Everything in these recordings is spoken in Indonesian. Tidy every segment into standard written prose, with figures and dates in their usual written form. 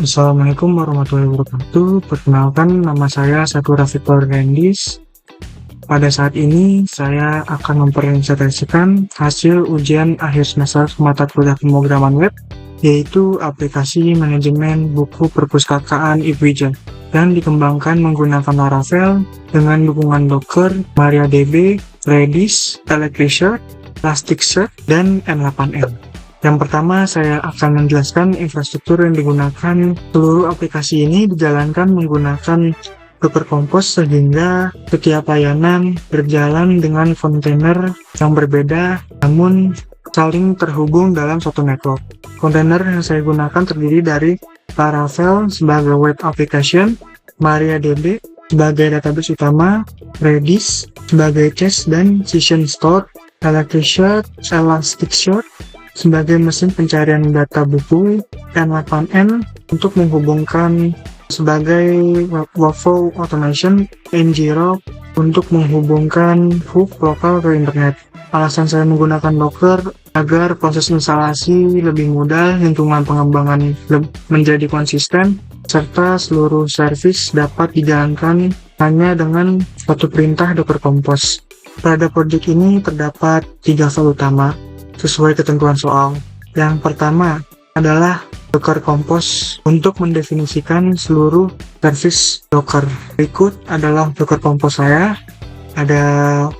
Assalamualaikum warahmatullahi wabarakatuh. Perkenalkan, nama saya Sakura Victor Rendis. Pada saat ini, saya akan mempresentasikan hasil ujian akhir semester mata kuliah pemrograman web, yaitu aplikasi manajemen buku perpustakaan IPWidget, yang dikembangkan menggunakan Laravel dengan dukungan Docker, MariaDB, Redis, Elasticsearch, dan N8N. Yang pertama, saya akan menjelaskan infrastruktur yang digunakan. Seluruh aplikasi ini dijalankan menggunakan Docker Compose sehingga setiap layanan berjalan dengan kontainer yang berbeda namun saling terhubung dalam satu network. Kontainer yang saya gunakan terdiri dari Laravel sebagai web application, MariaDB sebagai database utama, Redis sebagai cache dan session store, Elasticsearch sebagai mesin pencarian data buku, N8N untuk menghubungkan sebagai workflow automation, ngrok untuk menghubungkan hook lokal ke internet. Alasan saya menggunakan Docker agar proses instalasi lebih mudah, lingkungan pengembangan menjadi konsisten, serta seluruh service dapat dijalankan hanya dengan satu perintah Docker Compose. Pada project ini terdapat 3 file utama sesuai ketentuan soal. Yang pertama adalah Docker Compose untuk mendefinisikan seluruh service Docker. Berikut adalah Docker Compose saya. Ada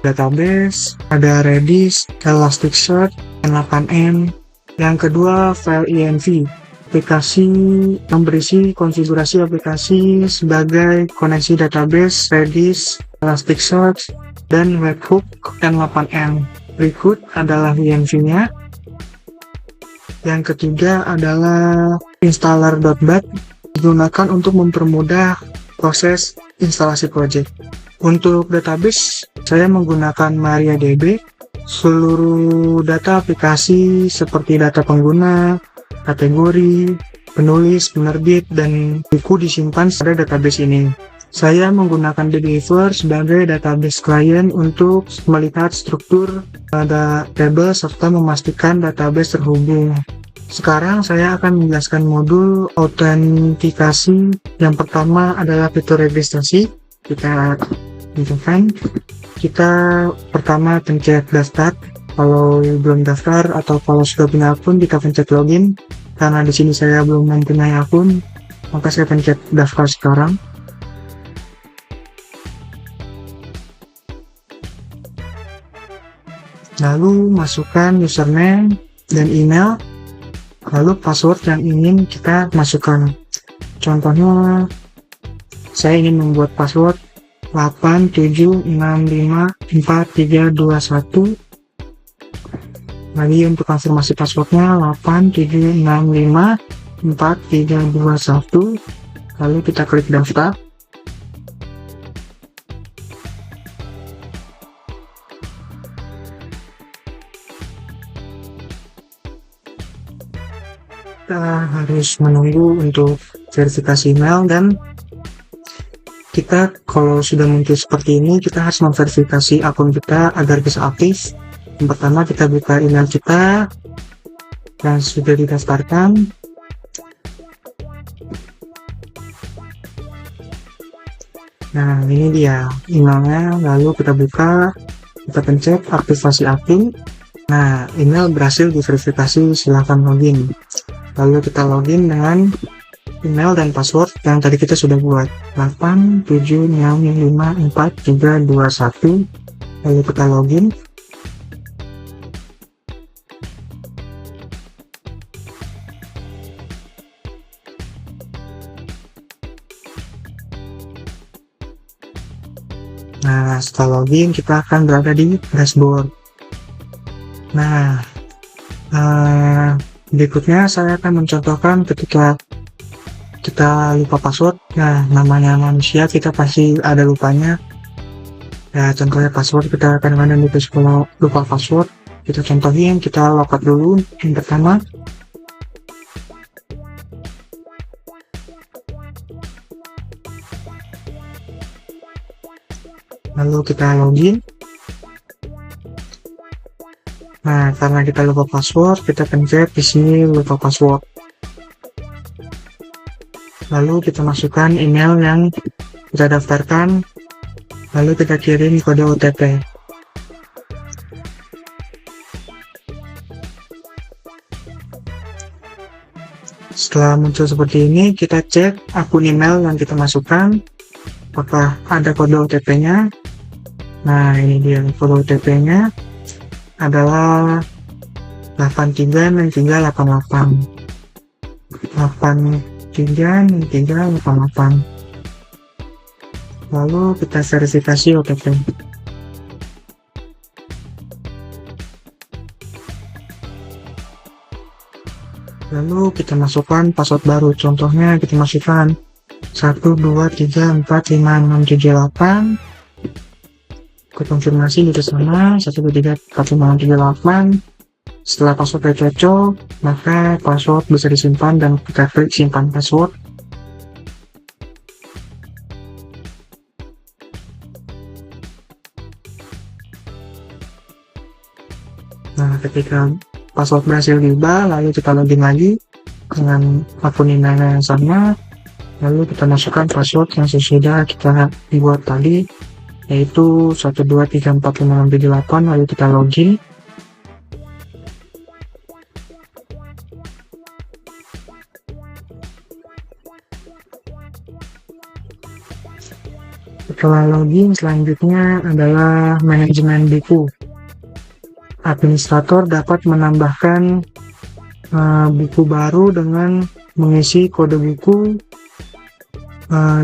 database, ada Redis, Elasticsearch, N8N. Yang kedua file env, aplikasi yang berisi konfigurasi aplikasi sebagai koneksi database, Redis, Elasticsearch, dan webhook N8N. Berikut adalah env-nya. Yang ketiga adalah installer.bat, digunakan untuk mempermudah proses instalasi project. Untuk database, saya menggunakan MariaDB. Seluruh data aplikasi seperti data pengguna, kategori, penulis, penerbit, dan buku disimpan pada database ini. Saya menggunakan Deliver sebagai database klien untuk melihat struktur pada table serta memastikan database terhubung. Sekarang saya akan menjelaskan modul autentikasi. Yang pertama adalah fitur registrasi. Kita pertama pencet daftar. Kalau belum daftar atau kalau sudah punya akun, kita pencet login. Karena di sini saya belum mempunyai akun, maka saya pencet daftar sekarang. Lalu masukkan username dan email, lalu password yang ingin kita masukkan. Contohnya, saya ingin membuat password 87654321. Lagi untuk konfirmasi passwordnya 87654321. Lalu kita klik daftar. Kita harus menunggu untuk verifikasi email, dan kita kalau sudah muncul seperti ini, kita harus memverifikasi akun kita agar bisa aktif. Yang pertama, kita buka email kita yang sudah didaftarkan. Nah, ini dia emailnya. Lalu kita buka, kita pencet aktivasi akun. Nah, email berhasil diverifikasi, silahkan login. Lalu kita login dengan email dan password yang tadi kita sudah buat, 87654321. Lalu kita login. Nah, setelah login kita akan berada di dashboard. Nah, berikutnya saya akan mencontohkan ketika kita lupa password. Nah, namanya manusia, kita pasti ada lupanya. Ya, contohnya password, kita kadang-kadang lupa password. Kita contohin, kita logout dulu. Yang pertama, lalu kita login. Nah, karena kita lupa password, kita pencet di sini lupa password. lalu kita masukkan email yang kita daftarkan, lalu kita kirim kode OTP. Setelah muncul seperti ini, kita cek akun email yang kita masukkan, apakah ada kode OTP-nya. Nah, ini dia kode OTP-nya adalah 836388. 836388. Lalu kita verifikasi OTP. Lalu kita masukkan password baru. Contohnya kita masukkan 123456778. Konfirmasi di sana 123456778. Setelah passwordnya cocok, maka password bisa disimpan dan kita klik simpan password. Nah, ketika password berhasil diubah, lalu kita login lagi dengan akun email yang sama, lalu kita masukkan password yang sudah kita buat tadi, yaitu 123456778, lalu kita login. Setelah login, selanjutnya adalah manajemen buku. Administrator dapat menambahkan buku baru dengan mengisi kode buku,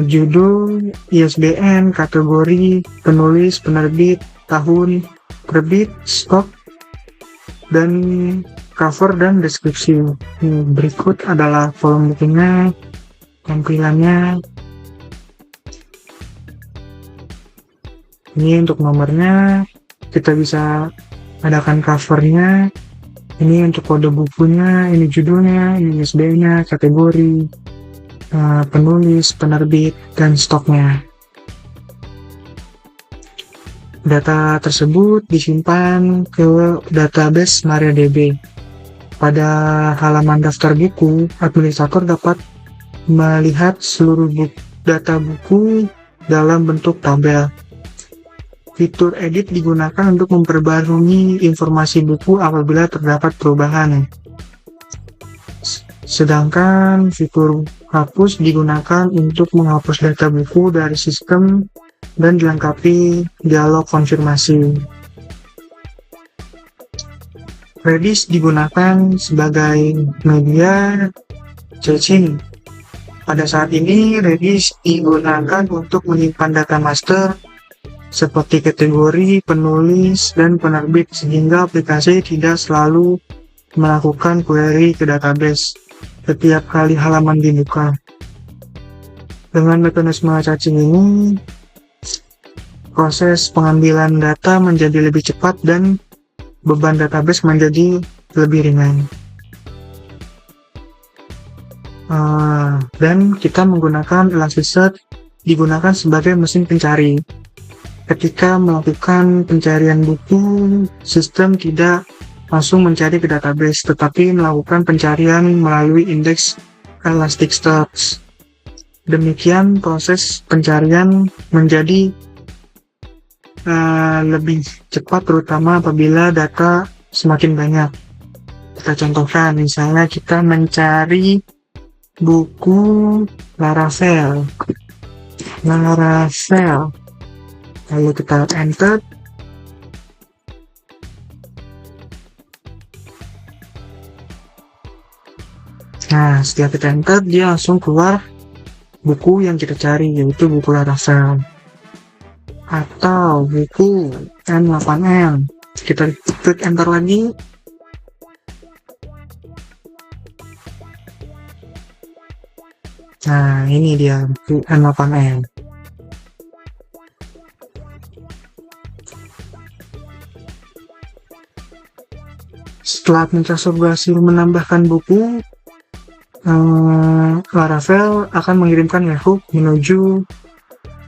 judul, ISBN, kategori, penulis, penerbit, tahun terbit, stok, dan cover dan deskripsi. Berikut adalah volume bukunya, tampilannya. Ini untuk nomornya, kita bisa adakan covernya, ini untuk kode bukunya, ini judulnya, ini ISBN-nya, kategori, penulis, penerbit, dan stoknya. Data tersebut disimpan ke database MariaDB. Pada halaman daftar buku, administrator dapat melihat seluruh data buku dalam bentuk tabel. Fitur edit digunakan untuk memperbarui informasi buku apabila terdapat perubahan. Sedangkan fitur hapus digunakan untuk menghapus data buku dari sistem dan dilengkapi dialog konfirmasi. Redis digunakan sebagai media caching. Pada saat ini, Redis digunakan untuk menyimpan data master seperti kategori, penulis, dan penerbit, sehingga aplikasi tidak selalu melakukan query ke database setiap kali halaman dibuka. Dengan mekanisme caching ini, proses pengambilan data menjadi lebih cepat dan beban database menjadi lebih ringan. Dan kita menggunakan Elasticsearch digunakan sebagai mesin pencari. Ketika melakukan pencarian buku, sistem tidak langsung mencari ke database, tetapi melakukan pencarian melalui indeks Elasticsearch. Demikian proses pencarian menjadi lebih cepat, terutama apabila data semakin banyak. Kita contohkan, misalnya kita mencari buku Laravel, lalu kita enter. Nah, setelah kita enter, dia langsung keluar buku yang kita cari, yaitu buku Laravel atau buku N8N. Kita klik enter lagi. Nah, ini dia buku N8N. Setelah administrator berhasil menambahkan buku, Laravel akan mengirimkan webhook menuju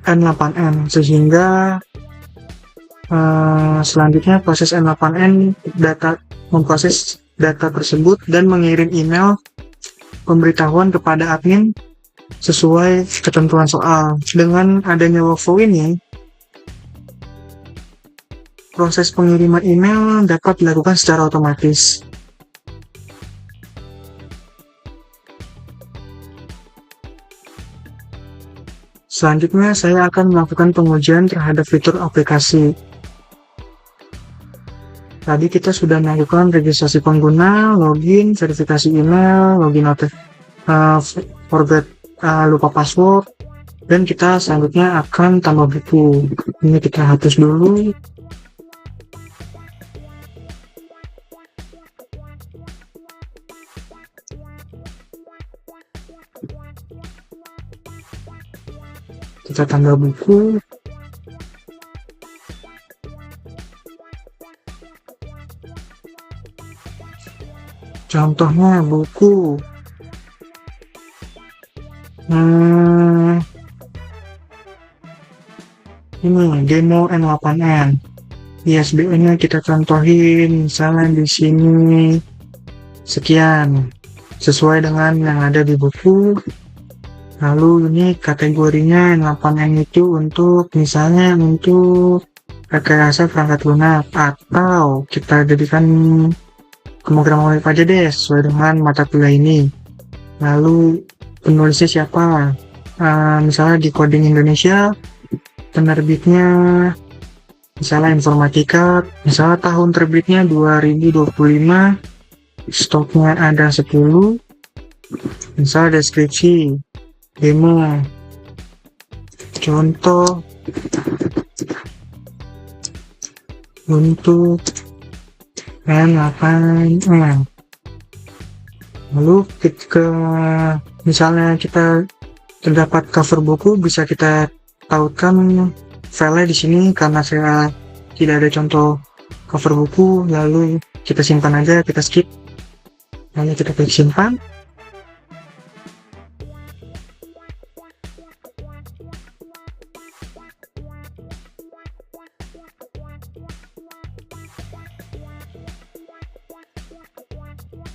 N8N, sehingga selanjutnya proses N8N memproses data tersebut dan mengirim email pemberitahuan kepada admin sesuai ketentuan soal. Dengan adanya workflow ini, proses pengiriman email dapat dilakukan secara otomatis. Selanjutnya, saya akan melakukan pengujian terhadap fitur aplikasi. Tadi kita sudah melakukan registrasi pengguna, login, verifikasi email, login lupa password, dan kita selanjutnya akan tambah buku. Ini kita hapus dulu. Kita tambah buku. Contohnya buku. Ini demo N8N. ISBN-nya kita contohin, misalnya di sini sekian, sesuai dengan yang ada di buku. Lalu ini kategorinya N8N itu untuk misalnya untuk rekayasa perangkat lunak, atau kita jadikan pemrograman web aja deh sesuai dengan mata kuliah ini. Lalu penulisnya siapa? Misalnya di Coding Indonesia, penerbitnya misalnya informatika, misalnya tahun terbitnya 2025, stoknya ada 10, misalnya deskripsi demo, contoh untuk N8N. Lalu ketika misalnya kita terdapat cover buku, bisa kita tautkan file di sini. Karena saya tidak ada contoh cover buku, lalu kita simpan aja, kita skip, lalu kita klik simpan.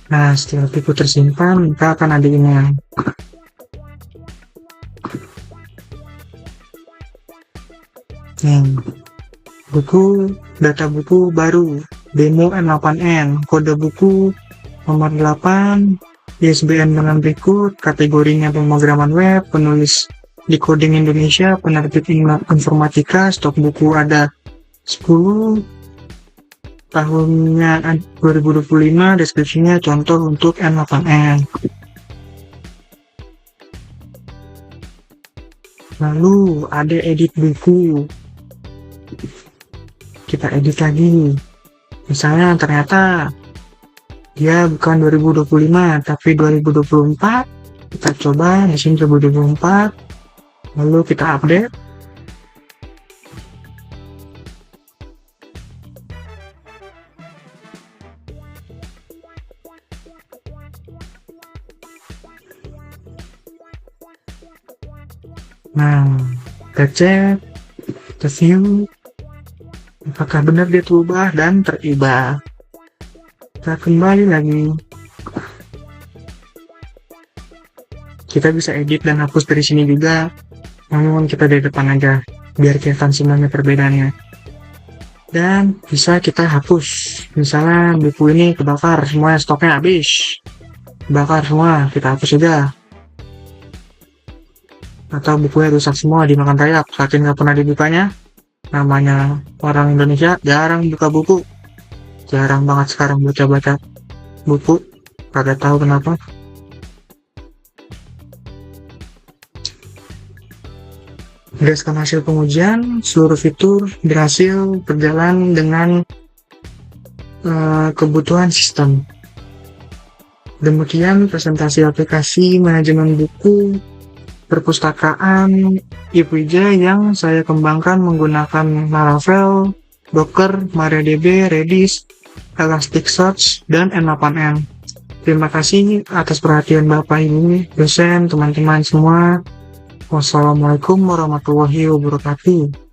Nah, setelah buku tersimpan, maka akan ada email. Buku, data buku baru, demo N8N, kode buku nomor 8, ISBN dengan berikut, kategorinya pemrograman web, penulis di Coding Indonesia, penerbit informatika, stok buku ada 10, tahunnya 2025, deskripsinya contoh untuk N8N. Lalu ada edit buku, kita edit lagi. Misalnya ternyata dia bukan 2025 tapi 2024, kita coba di sini 2024, lalu kita update. Nah, kita cek, kita view, apakah benar dia terubah dan terubah. Kita kembali lagi. Kita bisa edit dan hapus dari sini juga, namun kita dari depan aja, biar kelihatan semuanya perbedaannya. Dan bisa kita hapus. Misalnya buku ini kebakar, semuanya stoknya habis, bakar semua, kita hapus aja. Atau bukunya rusak semua, dimakan rayap, saking nggak pernah dibukanya. Namanya orang Indonesia jarang buka buku, jarang banget sekarang baca-baca buku, kagak tahu kenapa. Berdasarkan hasil pengujian, seluruh fitur berhasil berjalan dengan kebutuhan sistem. Demikian presentasi aplikasi manajemen buku perpustakaan IPJ yang saya kembangkan menggunakan Laravel, Docker, MariaDB, Redis, Elasticsearch, dan N8N. Terima kasih atas perhatian Bapak Ibu, dosen, teman-teman semua. Wassalamualaikum warahmatullahi wabarakatuh.